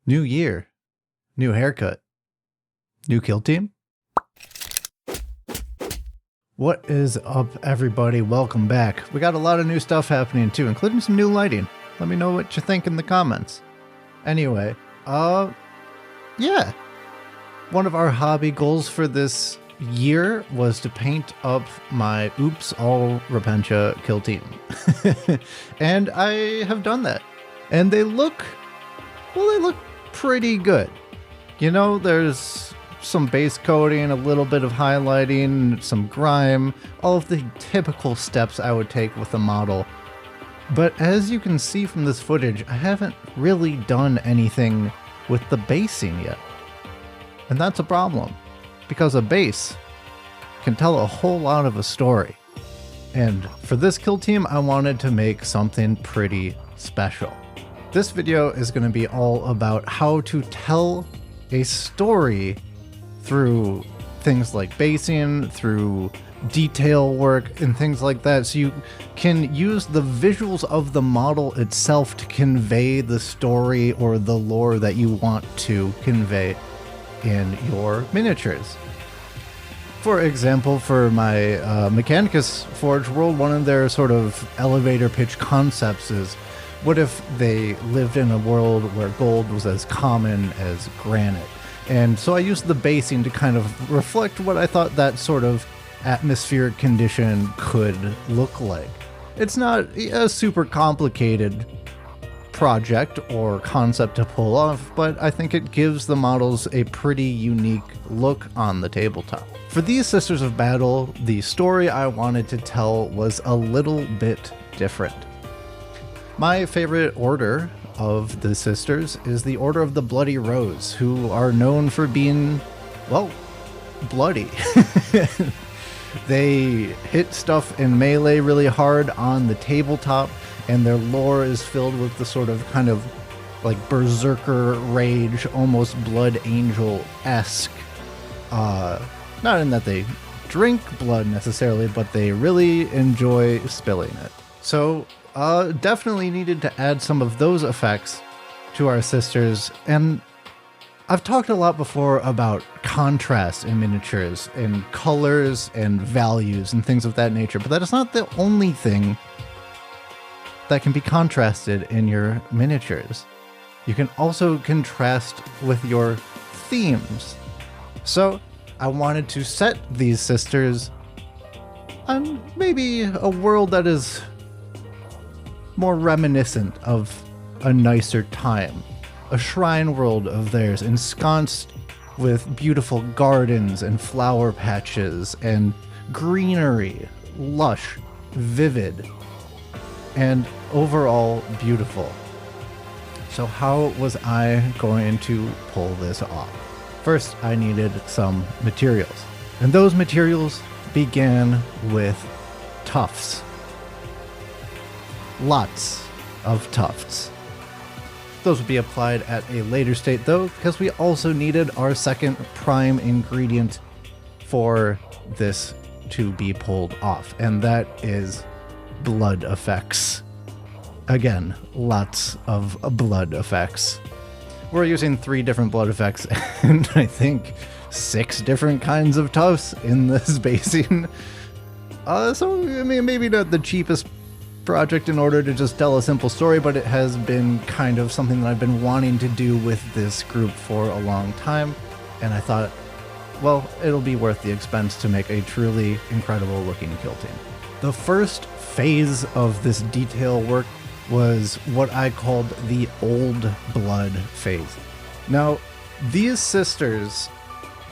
New year, new haircut, new kill team. What is up, everybody? Welcome back. We got a lot of new stuff happening too, including some new lighting. Let me know what you think in the comments. Anyway, yeah. One of our hobby goals for this year was to paint up my All Repentia kill team. And I have done that. And they look pretty good. You know, there's some base coating, a little bit of highlighting, some grime, all of the typical steps I would take with a model. But as you can see from this footage, I haven't really done anything with the basing yet. And that's a problem, because a base can tell a whole lot of a story. And for this kill team, I wanted to make something pretty special. This video is going to be all about how to tell a story through things like basing, through detail work, and things like that, so you can use the visuals of the model itself to convey the story or the lore that you want to convey in your miniatures. For example, for my Mechanicus Forge world, one of their sort of elevator pitch concepts is, what if they lived in a world where gold was as common as granite? And so I used the basing to kind of reflect what I thought that sort of atmospheric condition could look like. It's not a super complicated project or concept to pull off, but I think it gives the models a pretty unique look on the tabletop. For these Sisters of Battle, the story I wanted to tell was a little bit different. My favorite order of the sisters is the Order of the Bloody Rose, who are known for being, well, bloody. They hit stuff in melee really hard on the tabletop, and their lore is filled with the sort of kind of like berserker rage, almost Blood Angel-esque. Not in that they drink blood necessarily, but they really enjoy spilling it. So definitely needed to add some of those effects to our sisters. And I've talked a lot before about contrast in miniatures and colors and values and things of that nature, but that is not the only thing that can be contrasted in your miniatures. You can also contrast with your themes. So I wanted to set these sisters on maybe a world that is more reminiscent of a nicer time. A shrine world of theirs, ensconced with beautiful gardens and flower patches and greenery, lush, vivid, and overall beautiful. So how was I going to pull this off? First, I needed some materials, and those materials began with tufts. Lots of tufts. Those would be applied at a later state though, because we also needed our second prime ingredient for this to be pulled off, and that is blood effects. Again, lots of blood effects. We're using 3 different blood effects and I think 6 different kinds of tufts in this basing. So I mean, maybe not the cheapest project in order to just tell a simple story, but it has been kind of something that I've been wanting to do with this group for a long time, and I thought, well, it'll be worth the expense to make a truly incredible looking kill team. The first phase of this detail work was what I called the Old Blood phase. Now, these sisters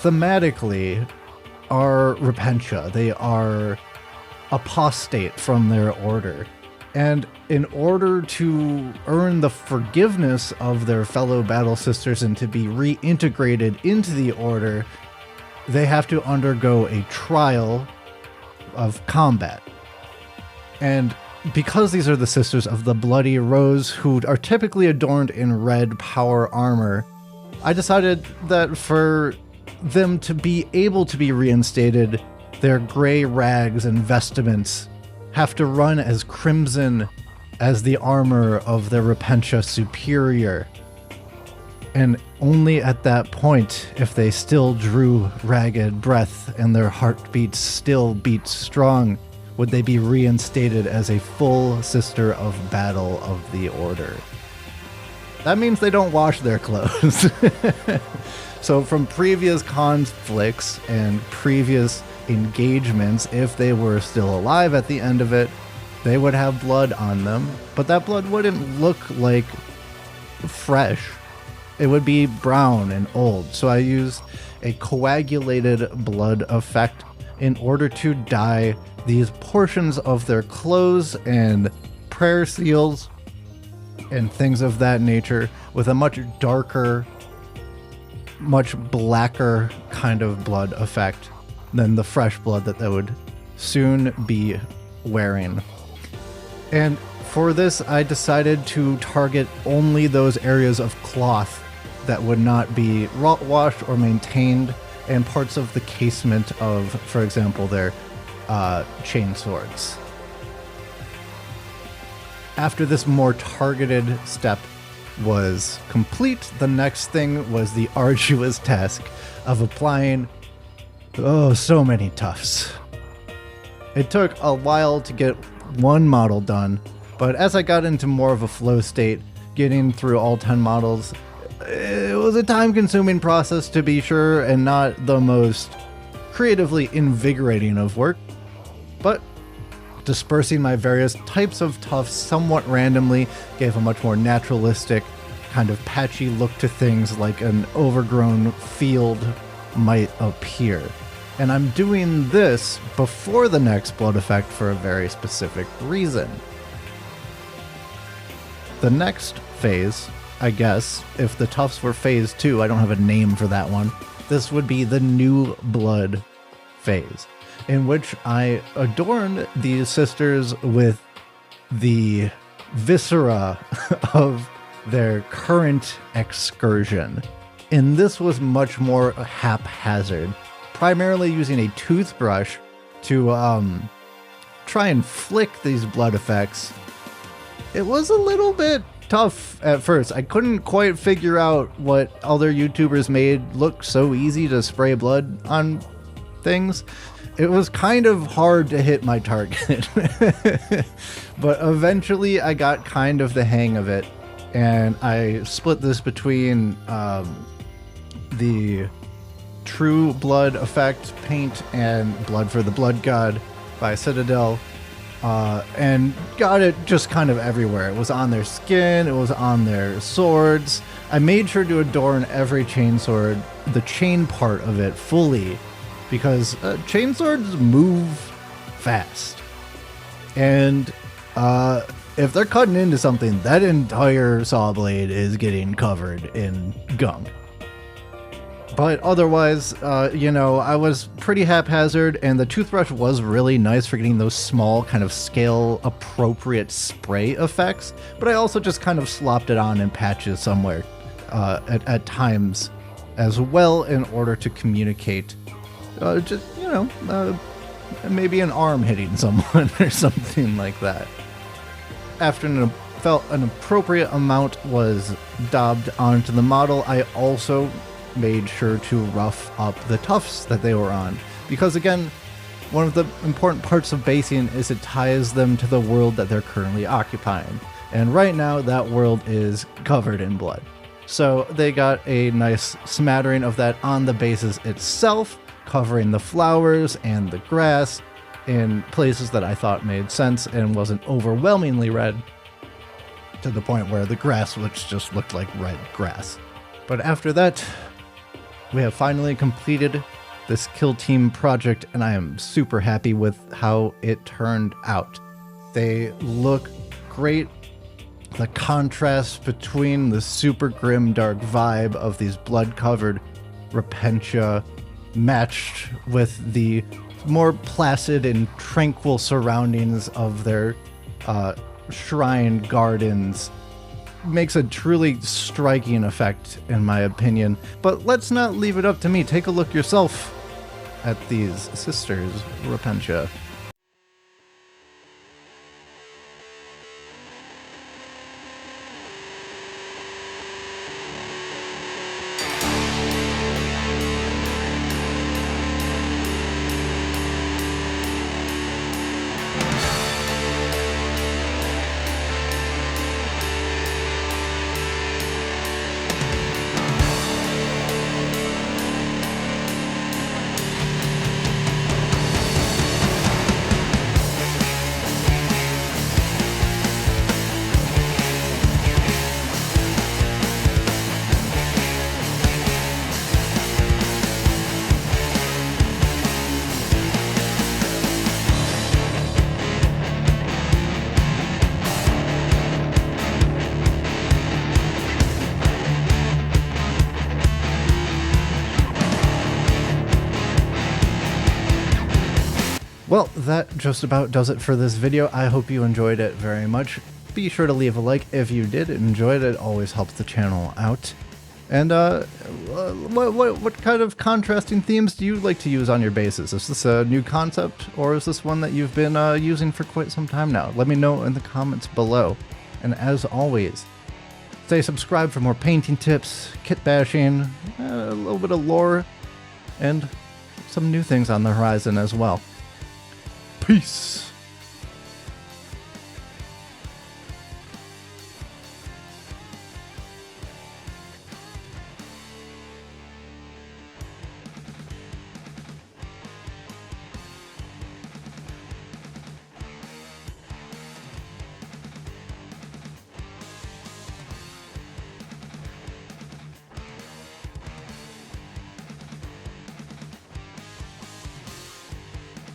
thematically are Repentia. They are apostate from their order. And in order to earn the forgiveness of their fellow battle sisters and to be reintegrated into the order, they have to undergo a trial of combat. And because these are the Sisters of the Bloody Rose, who are typically adorned in red power armor, I decided that for them to be able to be reinstated, their gray rags and vestments have to run as crimson as the armor of their Repentia superior. And only at that point, if they still drew ragged breath and their heartbeats still beat strong, would they be reinstated as a full Sister of Battle of the Order. That means they don't wash their clothes. So from previous conflicts and previous engagements, if they were still alive at the end of it, they would have blood on them, but that blood wouldn't look like fresh. It would be brown and old. So I used a coagulated blood effect in order to dye these portions of their clothes and prayer seals and things of that nature with a much darker, much blacker kind of blood effect than the fresh blood that they would soon be wearing. And for this, I decided to target only those areas of cloth that would not be washed or maintained, and parts of the casement of, for example, their chain swords. After this more targeted step was complete, the next thing was the arduous task of applying, so many Tufts. It took a while to get one model done, but as I got into more of a flow state, getting through all 10 models, it was a time-consuming process to be sure, and not the most creatively invigorating of work, but dispersing my various types of Tufts somewhat randomly gave a much more naturalistic, kind of patchy look to things, like an overgrown field might appear. And I'm doing this before the next blood effect for a very specific reason. The next phase, I guess, if the Tufts were phase 2, I don't have a name for that one, this would be the new blood phase, in which I adorned these sisters with the viscera of their current excursion. And this was much more haphazard, primarily using a toothbrush to try and flick these blood effects. It was a little bit tough at first. I couldn't quite figure out what other YouTubers made look so easy to spray blood on things. It was kind of hard to hit my target. But eventually I got kind of the hang of it, and I split this between the True Blood Effect paint and Blood for the Blood God by Citadel, and got it just kind of everywhere. It was on their skin, it was on their swords. I made sure to adorn every chainsword, the chain part of it, fully, because chainswords move fast. And if they're cutting into something, that entire saw blade is getting covered in gunk. But otherwise, I was pretty haphazard, and the toothbrush was really nice for getting those small, kind of scale-appropriate spray effects, but I also just kind of slopped it on in patches somewhere at times as well, in order to communicate maybe an arm hitting someone or something like that. After an appropriate amount was daubed onto the model, I also made sure to rough up the Tufts that they were on, because again, one of the important parts of basing is it ties them to the world that they're currently occupying, and right now that world is covered in blood. So they got a nice smattering of that on the bases itself, covering the flowers and the grass in places that I thought made sense and wasn't overwhelmingly red, to the point where the grass just looked like red grass. But after that, we have finally completed this kill team project, and I am super happy with how it turned out. They look great. The contrast between the super grim dark vibe of these blood-covered Repentia matched with the more placid and tranquil surroundings of their shrine gardens makes a truly striking effect, in my opinion. But let's not leave it up to me. Take a look yourself at these sisters, Repentia. Well, that just about does it for this video. I hope you enjoyed it very much. Be sure to leave a like if you did enjoy it. It always helps the channel out. And what kind of contrasting themes do you like to use on your bases? Is this a new concept, or is this one that you've been using for quite some time now? Let me know in the comments below. And as always, stay subscribed for more painting tips, kit bashing, a little bit of lore, and some new things on the horizon as well. Peace!